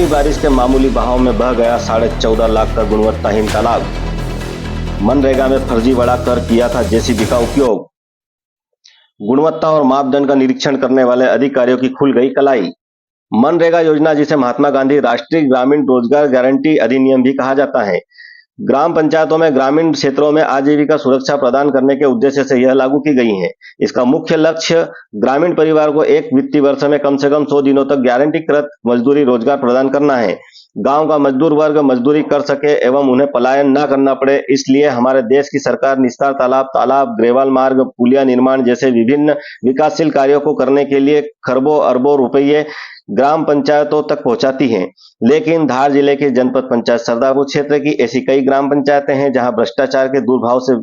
पहली बारिश के मामूली बहाव में बह गया 14.5 लाख का गुणवत्ताहीन तालाब। मनरेगा में फर्जी बढ़ाकर किया था जेसीबी का उपयोग। गुणवत्ता और मापदंड का निरीक्षण करने वाले अधिकारियों की खुल गई कलाई। मनरेगा योजना, जिसे महात्मा गांधी राष्ट्रीय ग्रामीण रोजगार गारंटी अधिनियम भी कहा जाता है, ग्राम पंचायतों में ग्रामीण क्षेत्रों में आजीविका सुरक्षा प्रदान करने के उद्देश्य से यह लागू की गई है। इसका मुख्य लक्ष्य ग्रामीण परिवार को एक वित्तीय वर्ष में कम से कम 100 दिनों तक गारंटीकृत मजदूरी रोजगार प्रदान करना है। गांव का मजदूर वर्ग मजदूरी कर सके एवं उन्हें पलायन न करना पड़े, इसलिए हमारे देश की सरकार निस्तार तालाब, ग्रेवाल मार्ग, पुलिया निर्माण जैसे विभिन्न विकासशील कार्यों को करने के लिए खरबों अरबों रुपये ग्राम पंचायतों तक पहुंचाती है। लेकिन धार जिले के जनपद पंचायत सरदारपुर क्षेत्र की ऐसी कई ग्राम पंचायतें हैं जहां भ्रष्टाचार के दुर्भाव से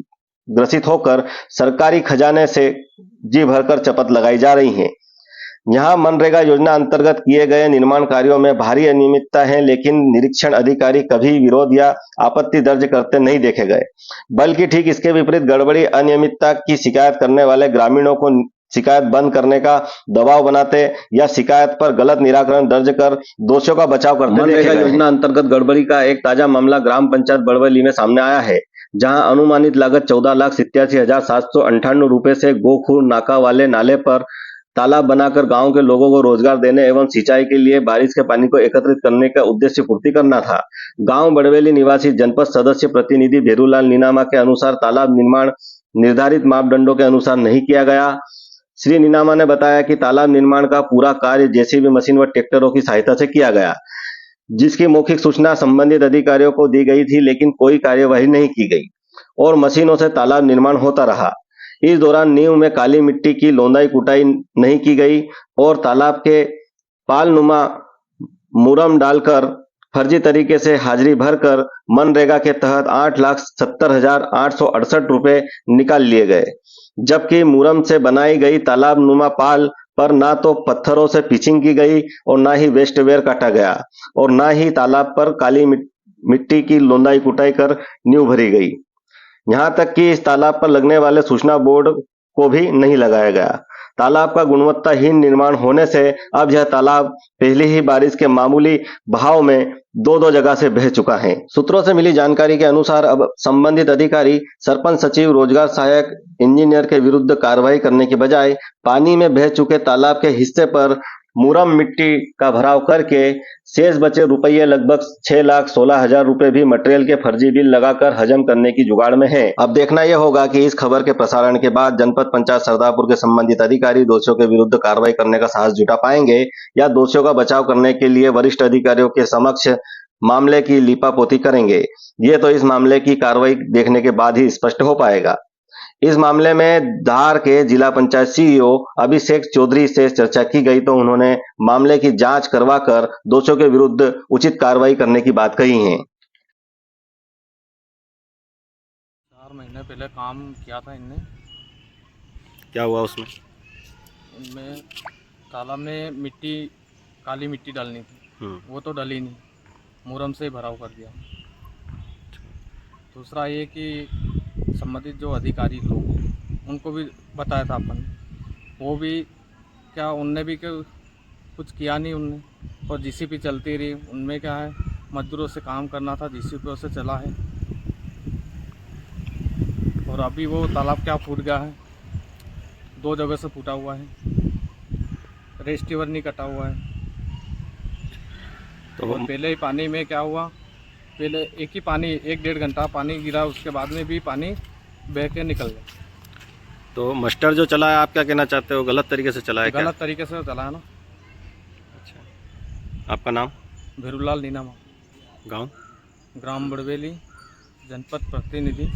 ग्रसित होकर सरकारी खजाने से जी भरकर चपत लगाई जा रही है। यहाँ मनरेगा योजना अंतर्गत किए गए निर्माण कार्यों में भारी अनियमितता है, लेकिन निरीक्षण अधिकारी कभी विरोध या आपत्ति दर्ज करते नहीं देखे गए, बल्कि ठीक इसके विपरीत गड़बड़ी अनियमितता की शिकायत करने वाले ग्रामीणों को शिकायत बंद करने का दबाव बनाते या शिकायत पर गलत निराकरण दर्ज कर दोषियों का बचाव करते देखे गए। मनरेगा योजना अंतर्गत गड़बड़ी का एक ताजा मामला ग्राम पंचायत बड़वली में सामने आया है, जहां अनुमानित लागत 14,87,758 रुपए से गोखूर नाका वाले नाले पर तालाब बनाकर गांव के लोगों को रोजगार देने एवं सिंचाई के लिए बारिश के पानी को एकत्रित करने का उद्देश्य पूर्ति करना था। गांव बड़वेली निवासी जनपद सदस्य प्रतिनिधि भेरूलाल नीनामा के अनुसार तालाब निर्माण निर्धारित मापदंडों के अनुसार नहीं किया गया। श्री नीनामा ने बताया कि तालाब निर्माण का पूरा कार्य जेसीबी मशीन व ट्रैक्टरों की सहायता से किया गया, जिसकी मौखिक सूचना संबंधित अधिकारियों को दी गई थी, लेकिन कोई कार्यवाही नहीं की गई और मशीनों से तालाब निर्माण होता रहा। इस दौरान नींव में काली मिट्टी की लोंदाई कुटाई नहीं की गई और तालाब के पालनुमा मुरम डालकर फर्जी तरीके से हाजिरी भरकर मनरेगा के तहत 8,70,868 रुपए निकाल लिए गए, जबकि मुरम से बनाई गई तालाब नुमा पाल पर ना तो पत्थरों से पिचिंग की गई और ना ही वेस्टवेयर काटा गया और ना ही तालाब पर काली मिट्टी की लोंदाई कुटाई कर नींव भरी गई। यहाँ तक कि इस तालाब पर लगने वाले सूचना बोर्ड को भी नहीं लगाया गया। तालाब का गुणवत्ताहीन निर्माण होने से अब यह तालाब पहली ही बारिश के मामूली बहाव में दो जगह से बह चुका है। सूत्रों से मिली जानकारी के अनुसार अब संबंधित अधिकारी, सरपंच सचिव, रोजगार सहायक इंजीनियर के विरुद्ध कार्रवाई करने के बजाय पानी में बह चुके तालाब के हिस्से पर मुरम मिट्टी का भराव करके शेष बचे रुपये लगभग 6,16,000 रुपए भी मटेरियल के फर्जी बिल लगाकर हजम करने की जुगाड़ में है। अब देखना यह होगा कि इस खबर के प्रसारण के बाद जनपद पंचायत सरदारपुर के संबंधित अधिकारी दोषियों के विरुद्ध कार्रवाई करने का साहस जुटा पाएंगे या दोषियों का बचाव करने के लिए वरिष्ठ अधिकारियों के समक्ष मामले की लीपापोती करेंगे। ये तो इस मामले की कार्रवाई देखने के बाद ही स्पष्ट हो पाएगा। इस मामले में धार के जिला पंचायत सीईओ अभिषेक चौधरी से चर्चा की गई तो उन्होंने मामले की जांच करवाकर दोषियों के विरुद्ध उचित कार्रवाई करने की बात कही है। 4 महीने पहले काम किया था इनने। क्या हुआ उसमें? इनमें तालाब में मिट्टी, काली मिट्टी डालनी थी, वो तो डली नहीं, मुरम से ही भराव कर दिया। दूसरा ये कि संबंधित जो अधिकारी लोग उनको भी बताया था अपन, वो भी क्या उनने भी कुछ किया नहीं उनने, और जीसीपी चलती रही। उनमें क्या है, मजदूरों से काम करना था, जीसीपी से चला है और अभी वो तालाब क्या फूट गया है, 2 जगह से फूटा हुआ है, रेस्टिवर नहीं कटा हुआ है। तो पहले ही पानी में क्या हुआ, पहले एक ही पानी 1-1.5 घंटा पानी गिरा, उसके बाद में भी पानी बह के निकल गया। तो मास्टर जो चला है, आप क्या कहना चाहते हो, गलत तरीके से चला है? गलत तरीके से चला है ना। अच्छा, आपका नाम? भेरूलाल नीनामा, गांव? ग्राम बड़वेली, जनपद प्रतिनिधि।